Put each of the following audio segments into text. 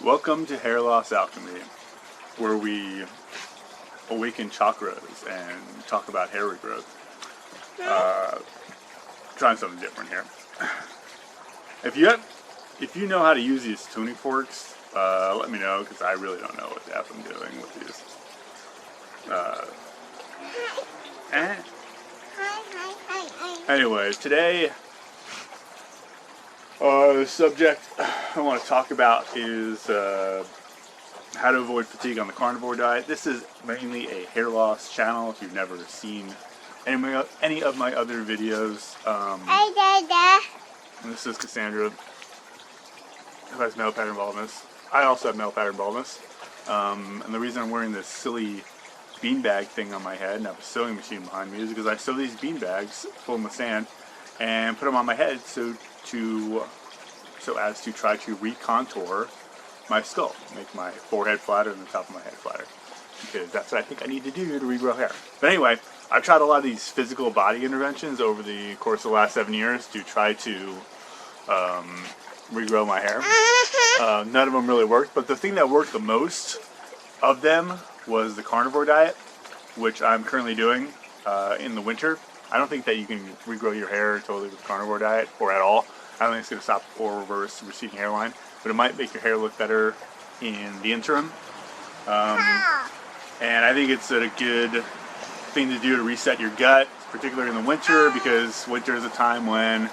Welcome to Hair Loss Alchemy, where we awaken chakras and talk about hair regrowth. Trying something different here. If you know how to use these tuning forks, let me know, because I really don't know what the F I'm doing with these. Anyway, today, the subject I want to talk about is how to avoid fatigue on the carnivore diet. This is mainly a hair loss channel. If you've never seen any of my other videos, this is Cassandra, who has male pattern baldness. I also have male pattern baldness, and the reason I'm wearing this silly beanbag thing on my head and I have a sewing machine behind me is because I sew these beanbags full of sand and put them on my head so as to try to recontour my skull, make my forehead flatter and the top of my head flatter, because that's what I think I need to do to regrow hair. But anyway, I've tried a lot of these physical body interventions over the course of the last 7 years to try to regrow my hair. None of them really worked, but the thing that worked the most of them was the carnivore diet, which I'm currently doing in the winter. I don't think that you can regrow your hair totally with the carnivore diet, or at all. I don't think it's going to stop or reverse receding hairline, but it might make your hair look better in the interim. And I think it's a good thing to do to reset your gut, particularly in the winter, because winter is a time when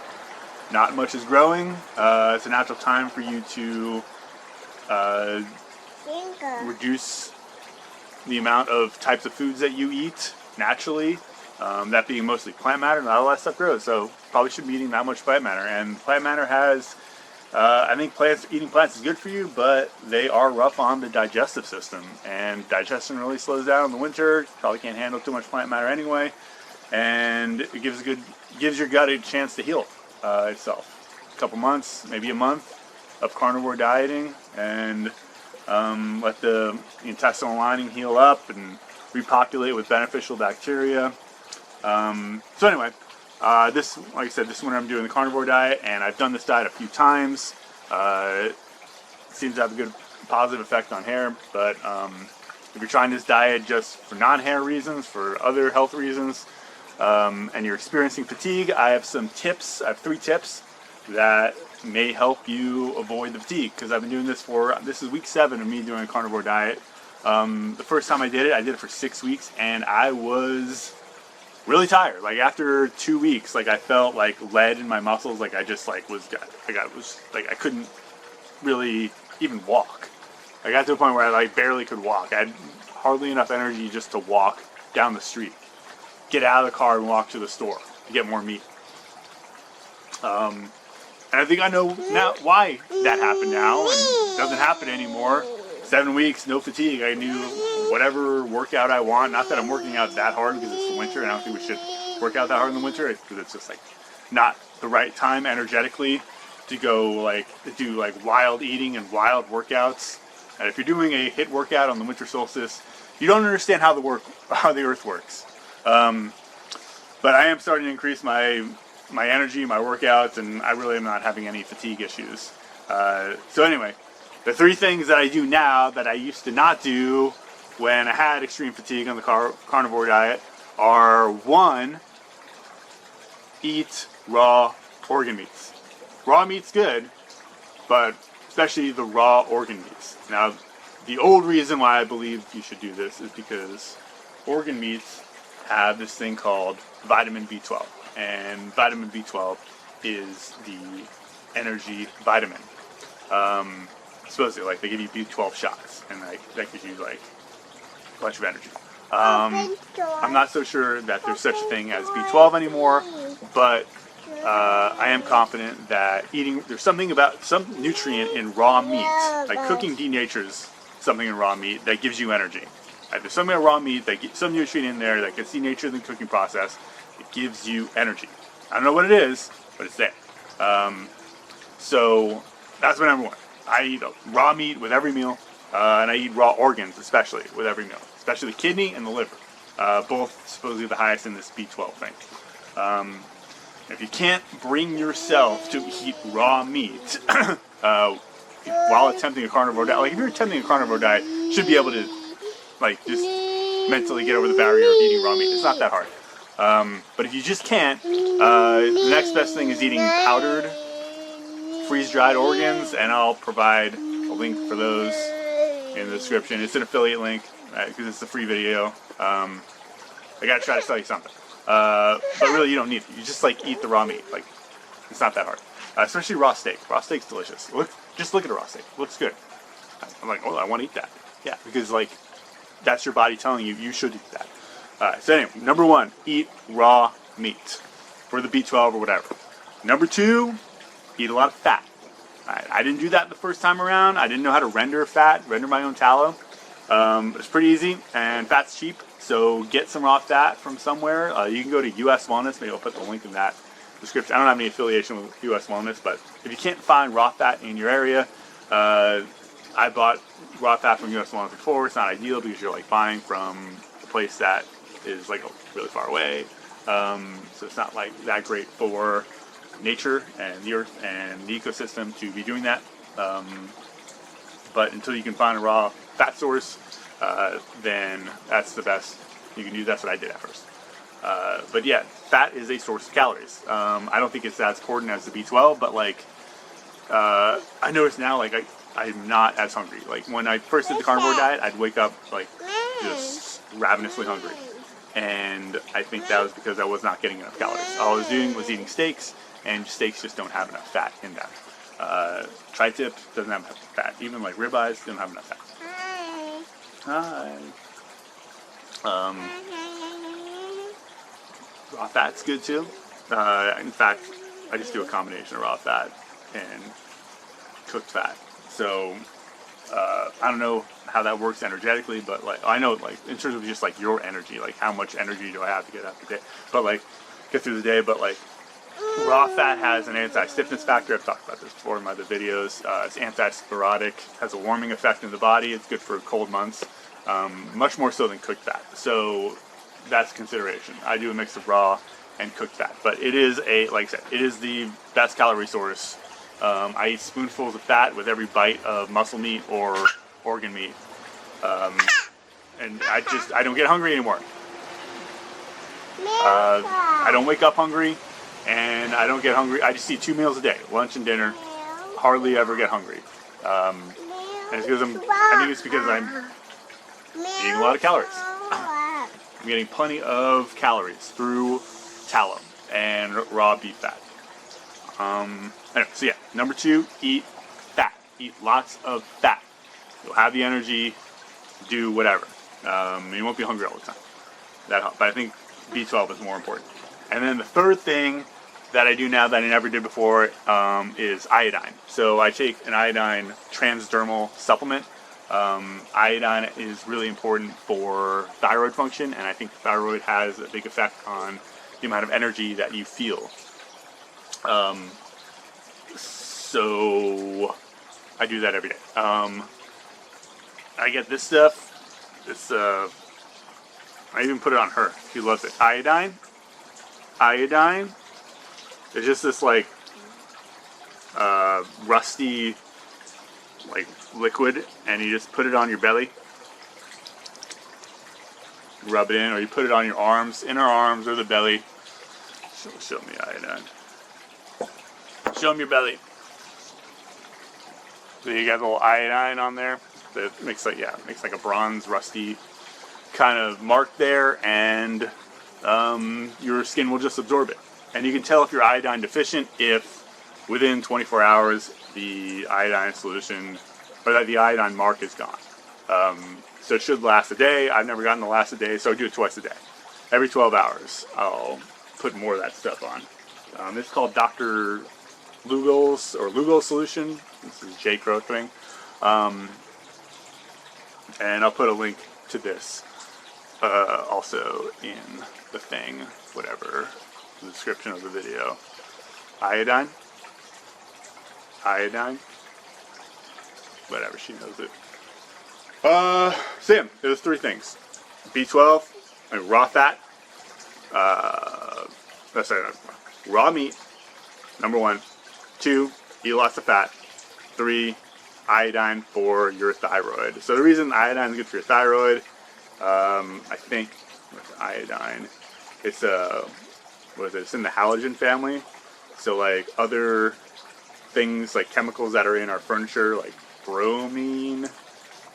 not much is growing. It's a natural time for you to reduce the amount of types of foods that you eat naturally, that being mostly plant matter. Not a lot of stuff grows, so probably shouldn't be eating that much plant matter. And plant matter has, I think eating plants is good for you, but they are rough on the digestive system, and digestion really slows down in the winter. Probably can't handle too much plant matter anyway, and it gives your gut a chance to heal itself. A couple months, maybe a month of carnivore dieting, and let the intestinal lining heal up and repopulate with beneficial bacteria. So anyway, like I said, this winter I'm doing the carnivore diet, and I've done this diet a few times. It seems to have a good positive effect on hair, but if you're trying this diet just for non-hair reasons, for other health reasons, and you're experiencing fatigue, I have some tips. I have 3 tips that may help you avoid the fatigue, because I've been doing this this is week 7 of me doing a carnivore diet. The first time I did it for 6 weeks, and I was really tired. Like after 2 weeks, like I felt like lead in my muscles. Like I couldn't really even walk. I got to a point where I barely could walk. I had hardly enough energy just to walk down the street, get out of the car and walk to the store to get more meat. And I think I know now why that happened now, and it doesn't happen anymore. 7 weeks, no fatigue. I knew whatever workout I want. Not that I'm working out that hard because it's the winter, and I don't think we should work out that hard in the winter, because it's just like not the right time energetically to go do wild eating and wild workouts. And if you're doing a HIIT workout on the winter solstice, you don't understand how the earth works. But I am starting to increase my energy, my workouts, and I really am not having any fatigue issues. So anyway, the 3 things that I do now that I used to not do when I had extreme fatigue on the carnivore diet are: 1, eat raw organ meats. Raw meat's good, but especially the raw organ meats. Now, the old reason why I believe you should do this is because organ meats have this thing called vitamin B12. And vitamin B12 is the energy vitamin. Supposedly, they give you B12 shots, and that gives you a bunch of energy. I'm not so sure that there's such a thing as B12 anymore, but I am confident that there's something about some nutrient in raw meat, like cooking denatures something in raw meat that gives you energy. There's something in raw meat that gets some nutrient in there that gets denatured in the cooking process. It gives you energy. I don't know what it is, but it's there. So that's my number 1. I eat raw meat with every meal, and I eat raw organs especially with every meal, especially the kidney and the liver, both supposedly the highest in this B12 thing. If you can't bring yourself to eat raw meat, while attempting a carnivore diet, like if you're attempting a carnivore diet, you should be able to like just mentally get over the barrier of eating raw meat. It's not that hard. But if you just can't, the next best thing is eating powdered, freeze-dried organs, and I'll provide a link for those in the description. It's an affiliate link because it's a free video. I gotta try to sell you something, but really you don't need it. You just like eat the raw meat. Like it's not that hard, especially raw steak. Raw steak's delicious. Just look at a raw steak. It looks good. I'm like, oh, I want to eat that. Yeah, because like that's your body telling you you should eat that. So anyway, number 1, eat raw meat for the B12 or whatever. Number 2, eat a lot of fat. I didn't do that the first time around. I didn't know how to render my own tallow. It's pretty easy, and fat's cheap, so get some raw fat from somewhere. You can go to US Wellness. Maybe I'll put the link in that description. I don't have any affiliation with US Wellness, but if you can't find raw fat in your area, I bought raw fat from US Wellness before. It's not ideal because you're like buying from a place that is like really far away, so it's not like that great for nature and the earth and the ecosystem to be doing that. But until you can find a raw fat source, then that's the best you can do. That's what I did at first. But yeah, fat is a source of calories. I don't think it's as important as the B12, but like I notice now, like I'm not as hungry. Like when I first did the carnivore diet, I'd wake up like just ravenously hungry, and I think that was because I was not getting enough calories. All I was doing was eating steaks, and steaks just don't have enough fat in them. Tri-tip doesn't have enough fat. Even like ribeyes don't have enough fat. Hi. Raw fat's good too. In fact, I just do a combination of raw fat and cooked fat. So I don't know how that works energetically, but like I know like in terms of just like your energy, like how much energy do I have to get out the day, but like get through the day. But like raw fat has an anti-stiffness factor. I've talked about this before in my other videos. It's anti-sclerotic, has a warming effect in the body. It's good for cold months, much more so than cooked fat. So that's a consideration. I do a mix of raw and cooked fat, but it is like I said, it is the best calorie source. I eat spoonfuls of fat with every bite of muscle meat or organ meat, and I don't get hungry anymore. I don't wake up hungry, and I don't get hungry. I just eat 2 meals a day, lunch and dinner. Hardly ever get hungry, and it's because I think it's because I'm eating a lot of calories. I'm getting plenty of calories through tallow and raw beef fat. Anyway, so yeah, number 2, eat fat. Eat lots of fat. You'll have the energy, do whatever. You won't be hungry all the time. That helps. But I think B12 is more important. And then the third thing that I do now that I never did before is iodine. So I take an iodine transdermal supplement. Iodine is really important for thyroid function, and I think thyroid has a big effect on the amount of energy that you feel. So I do that every day. I get this stuff. It's I even put it on her. She loves it. Iodine. It's just this like rusty like liquid, and you just put it on your belly. Rub it in, or you put it on your arms, inner arms or the belly. Show me iodine. Show them your belly. So you got a little iodine on there. That makes like a bronze, rusty kind of mark there, and your skin will just absorb it. And you can tell if you're iodine deficient if within 24 hours the iodine solution or that the iodine mark is gone. So it should last a day. I've never gotten to last a day, so I do it twice a day. Every 12 hours, I'll put more of that stuff on. It's called Dr. Lugal's or Lugal solution. This is J. Crow thing. And I'll put a link to this also in the thing, whatever, the description of the video. Iodine. Whatever, she knows it. So yeah, there's 3 things. B12, raw fat, raw meat, number 1. 2, eat lots of fat. 3, iodine for your thyroid. So the reason iodine is good for your thyroid, I think with iodine, it's it's in the halogen family. So like other things like chemicals that are in our furniture, like bromine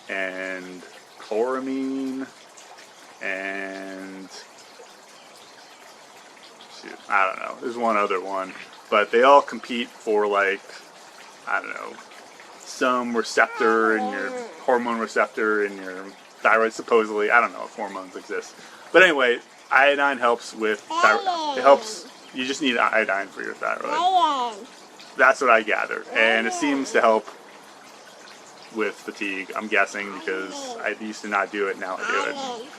and chloramine and shoot, I don't know. There's one other one, but they all compete for like, I don't know, some receptor in your hormone receptor in your thyroid, supposedly. I don't know if hormones exist, but anyway, iodine helps with thyroid. It helps. You just need iodine for your thyroid. That's what I gathered, and it seems to help with fatigue, I'm guessing, because I used to not do it, now I do it.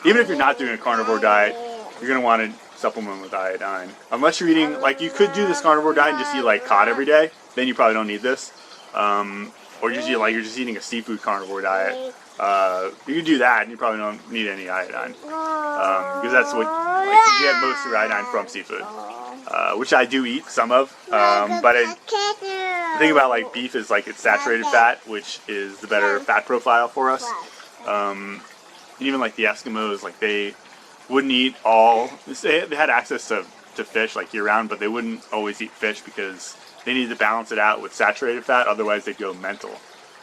Even if you're not doing a carnivore diet, you're going to want to supplement with iodine. Unless you're eating, like you could do this carnivore diet and just eat like cod every day, then you probably don't need this. Or usually like you're just eating a seafood carnivore diet. You can do that and you probably don't need any iodine. Because that's what, like, you get most of your iodine from seafood. Which I do eat some of, but the thing about like beef is like it's saturated fat, which is the better fat profile for us. Even like the Eskimos, like they wouldn't eat all. They had access to fish like year round, but they wouldn't always eat fish because they needed to balance it out with saturated fat. Otherwise, they'd go mental.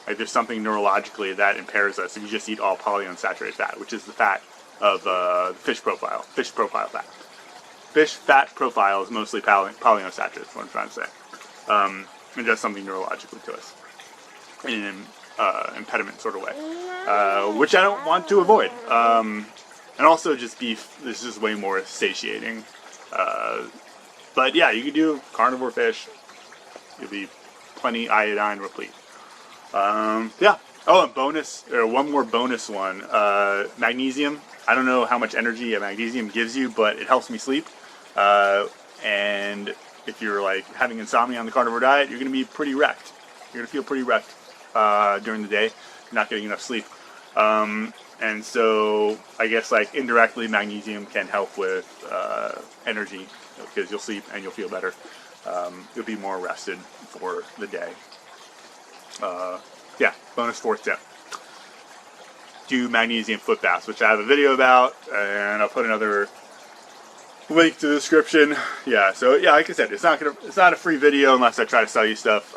Like there's something neurologically that impairs us if you just eat all polyunsaturated fat, which is the fat of fish profile fat. Fish fat profile is mostly polyunsaturated, is what I'm trying to say. It does something neurologically to us in an impediment sort of way, which I don't want to avoid. And also just beef is just way more satiating. But yeah, you can do carnivore fish. You'll be plenty iodine replete. Yeah. Oh, and bonus, or one more bonus one. Magnesium. I don't know how much energy magnesium gives you, but it helps me sleep. And if you're like having insomnia on the carnivore diet, you're going to be pretty wrecked. You're going to feel pretty wrecked during the day. You're not getting enough sleep. And so I guess like indirectly magnesium can help with energy because you'll sleep and you'll feel better. You'll be more rested for the day. Yeah, bonus fourth tip. Do magnesium foot baths, which I have a video about, and I'll put another link to the description. Yeah, so yeah, like I said, it's not a free video unless I try to sell you stuff.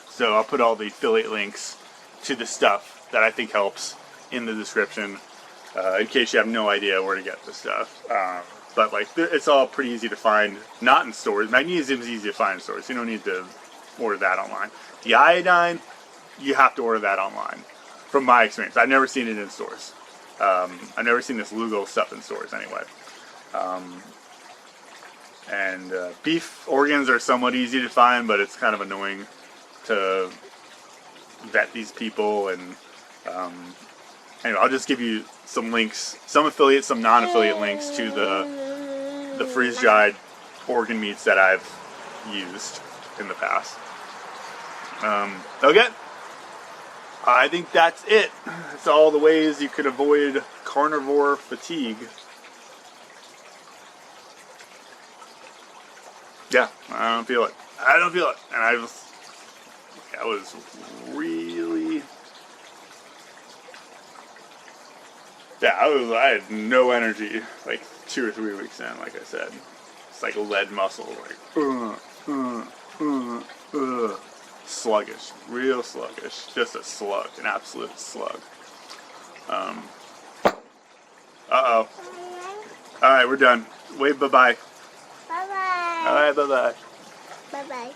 So I'll put all the affiliate links to the stuff that I think helps in the description, in case you have no idea where to get this stuff. But like, it's all pretty easy to find, not in stores. Magnesium is easy to find in stores. You don't need to order that online. The iodine, you have to order that online. From my experience, I've never seen it in stores. I've never seen this Lugo stuff in stores anyway. And beef organs are somewhat easy to find, but it's kind of annoying to vet these people. And anyway, I'll just give you some links, some affiliate, some non-affiliate links to the freeze-dried organ meats that I've used in the past. Okay. I think that's it. It's all the ways you could avoid carnivore fatigue. Yeah, I don't feel it. And I was really... Yeah, I had no energy, like 2 or 3 weeks in, like I said. It's like lead muscle, like, sluggish, real sluggish, just a slug, an absolute slug. Uh-oh. Alright, we're done. Wave bye-bye. Bye-bye. Alright, bye-bye. Bye-bye.